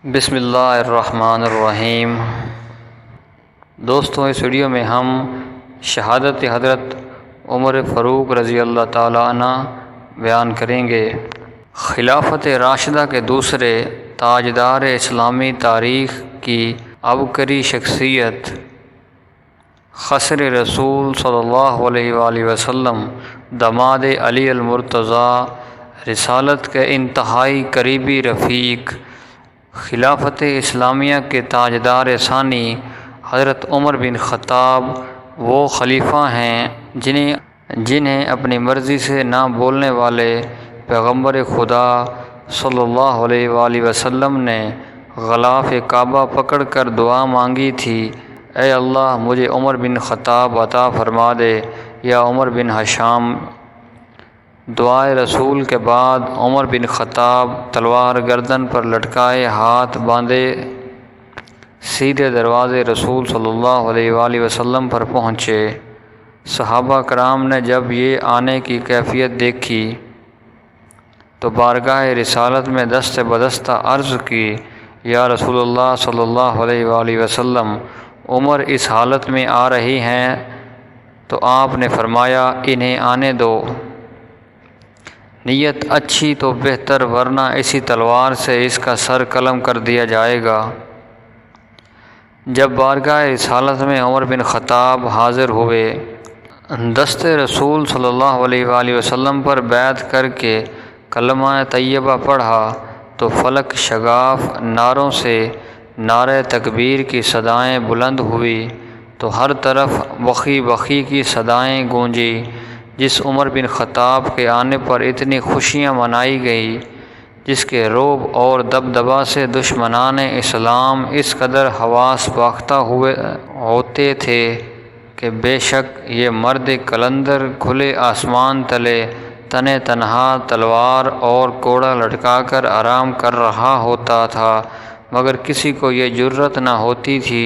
بسم اللہ الرحمن الرحیم۔ دوستوں، اس ویڈیو میں ہم شہادت حضرت عمر فاروق رضی اللہ تعالیٰ عنہ بیان کریں گے۔ خلافت راشدہ کے دوسرے تاجدار اسلامی تاریخ کی عبقری شخصیت، خسر رسول صلی اللہ علیہ وآلہ وسلم، داماد علی المرتضیٰ، رسالت کے انتہائی قریبی رفیق، خلافت اسلامیہ کے تاجدار ثانی حضرت عمر بن خطاب وہ خلیفہ ہیں جنہیں اپنی مرضی سے نہ بولنے والے پیغمبر خدا صلی اللہ علیہ وآلہ وسلم نے غلاف کعبہ پکڑ کر دعا مانگی تھی، اے اللہ مجھے عمر بن خطاب عطا فرما دے یا عمر بن ہشام۔ دعائے رسول کے بعد عمر بن خطاب تلوار گردن پر لٹکائے ہاتھ باندھے سیدھے دروازے رسول صلی اللہ علیہ وآلہ وسلم پر پہنچے۔ صحابہ کرام نے جب یہ آنے کی کیفیت دیکھی تو بارگاہ رسالت میں دست بدستہ عرض کی، یا رسول اللہ صلی اللہ علیہ وآلہ وسلم، عمر اس حالت میں آ رہی ہیں۔ تو آپ نے فرمایا، انہیں آنے دو، نیت اچھی تو بہتر، ورنہ اسی تلوار سے اس کا سر قلم کر دیا جائے گا۔ جب بارگاہ رسالت میں عمر بن خطاب حاضر ہوئے، دست رسول صلی اللہ علیہ وآلہ وسلم پر بیعت کر کے کلمہ طیبہ پڑھا تو فلک شگاف نعروں سے نعرہ تکبیر کی صدائیں بلند ہوئی تو ہر طرف بخی بخی کی صدائیں گونجی۔ جس عمر بن خطاب کے آنے پر اتنی خوشیاں منائی گئی، جس کے رعب اور دبدبا سے دشمنان اسلام اس قدر ہواس باختہ ہوتے تھے کہ بے شک یہ مرد قلندر کھلے آسمان تلے تنے تنہا تلوار اور کوڑا لٹکا کر آرام کر رہا ہوتا تھا، مگر کسی کو یہ جرأت نہ ہوتی تھی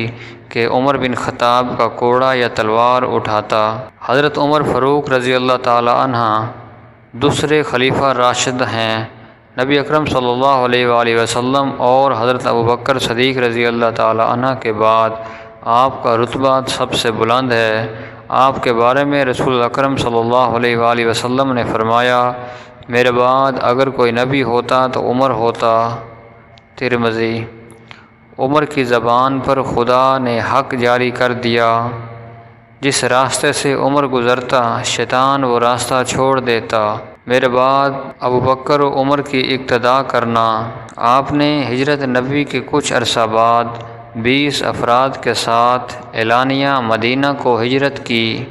کہ عمر بن خطاب کا کوڑا یا تلوار اٹھاتا۔ حضرت عمر فاروق رضی اللہ تعالی عنہ دوسرے خلیفہ راشد ہیں۔ نبی اکرم صلی اللہ علیہ وآلہ وسلم اور حضرت ابوبکر صدیق رضی اللہ تعالی عنہ کے بعد آپ کا رتبہ سب سے بلند ہے۔ آپ کے بارے میں رسول اکرم صلی اللہ علیہ وآلہ وسلم نے فرمایا، میرے بعد اگر کوئی نبی ہوتا تو عمر ہوتا۔ ترمذی۔ عمر کی زبان پر خدا نے حق جاری کر دیا، جس راستے سے عمر گزرتا شیطان وہ راستہ چھوڑ دیتا۔ میرے بعد ابوبکر و عمر کی اقتداء کرنا۔ آپ نے ہجرت نبوی کے کچھ عرصہ بعد 20 افراد کے ساتھ اعلانیہ مدینہ کو ہجرت کی۔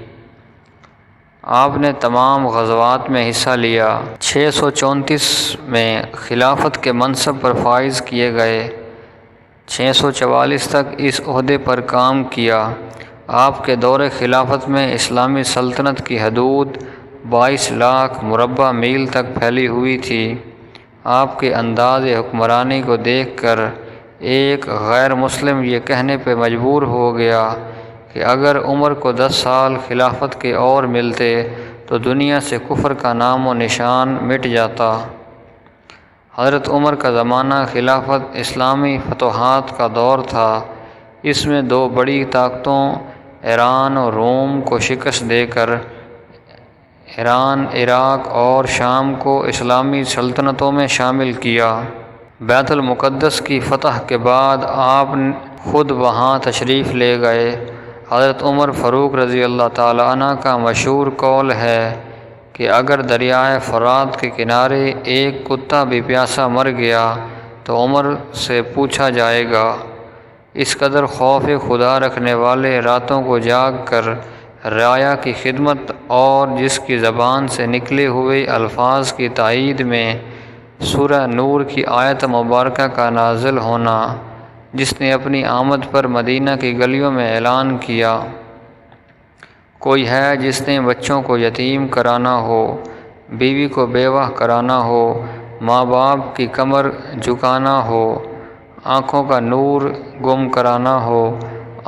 آپ نے تمام غزوات میں حصہ لیا۔ 634 میں خلافت کے منصب پر فائز کیے گئے۔ 644 تک اس عہدے پر کام کیا۔ آپ کے دور خلافت میں اسلامی سلطنت کی حدود 22 لاکھ مربع میل تک پھیلی ہوئی تھی۔ آپ کے انداز حکمرانی کو دیکھ کر ایک غیر مسلم یہ کہنے پہ مجبور ہو گیا کہ اگر عمر کو 10 سال خلافت کے اور ملتے تو دنیا سے کفر کا نام و نشان مٹ جاتا۔ حضرت عمر کا زمانہ خلافت اسلامی فتوحات کا دور تھا۔ اس میں دو بڑی طاقتوں ایران اور روم کو شکست دے کر ایران، عراق اور شام کو اسلامی سلطنتوں میں شامل کیا۔ بیت المقدس کی فتح کے بعد آپ خود وہاں تشریف لے گئے۔ حضرت عمر فاروق رضی اللہ تعالی عنہ کا مشہور قول ہے کہ اگر دریائے فرات کے کنارے ایک کتا بھی پیاسا مر گیا تو عمر سے پوچھا جائے گا۔ اس قدر خوف خدا رکھنے والے راتوں کو جاگ کر رعایا کی خدمت اور جس کی زبان سے نکلے ہوئے الفاظ کی تائید میں سورہ نور کی آیت مبارکہ کا نازل ہونا، جس نے اپنی آمد پر مدینہ کی گلیوں میں اعلان کیا، کوئی ہے جس نے بچوں کو یتیم کرانا ہو، بیوی کو بیوہ کرانا ہو، ماں باپ کی کمر جھکانا ہو، آنکھوں کا نور گم کرانا ہو،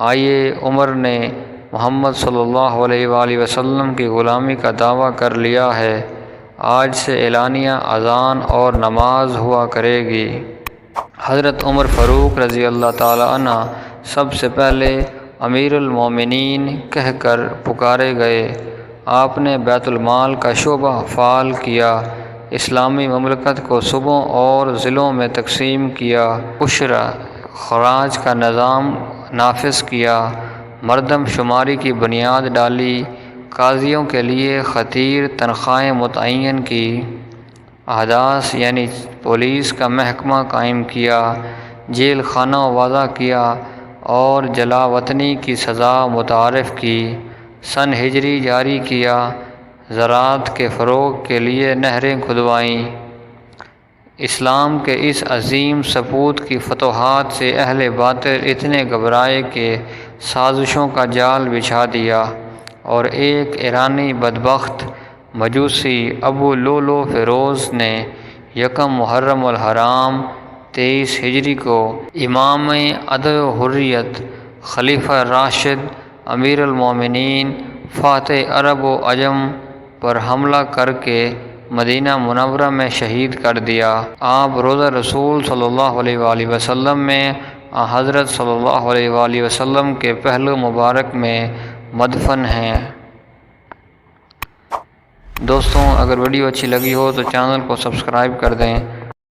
آئیے عمر نے محمد صلی اللہ علیہ وآلہ وسلم کی غلامی کا دعویٰ کر لیا ہے، آج سے اعلانیہ اذان اور نماز ہوا کرے گی۔ حضرت عمر فاروق رضی اللہ تعالیٰ عنہ سب سے پہلے امیر المومنین کہہ کر پکارے گئے۔ آپ نے بیت المال کا شعبہ فعال کیا، اسلامی مملکت کو صوبوں اور ضلعوں میں تقسیم کیا، عشر خراج کا نظام نافذ کیا، مردم شماری کی بنیاد ڈالی، قاضیوں کے لیے خطیر تنخواہیں متعین کی، احداث یعنی پولیس کا محکمہ قائم کیا، جیل خانہ وضع کیا اور جلا وطنی کی سزا متعارف کی، سن ہجری جاری کیا، زراعت کے فروغ کے لیے نہریں کھدوائیں۔ اسلام کے اس عظیم سپوت کی فتوحات سے اہل باطل اتنے گھبرائے کہ سازشوں کا جال بچھا دیا، اور ایک ایرانی بدبخت مجوسی ابو لولو فیروز نے یکم محرم الحرام 23 ہجری کو امام عدل و حریت، خلیفہ راشد، امیر المومنین، فاتح عرب و عجم پر حملہ کر کے مدینہ منورہ میں شہید کر دیا۔ آپ روضہ رسول صلی اللہ علیہ وآلہ وسلم میں حضرت صلی اللہ علیہ وآلہ وسلم کے پہلو مبارک میں مدفن ہیں۔ دوستوں، اگر ویڈیو اچھی لگی ہو تو چینل کو سبسکرائب کر دیں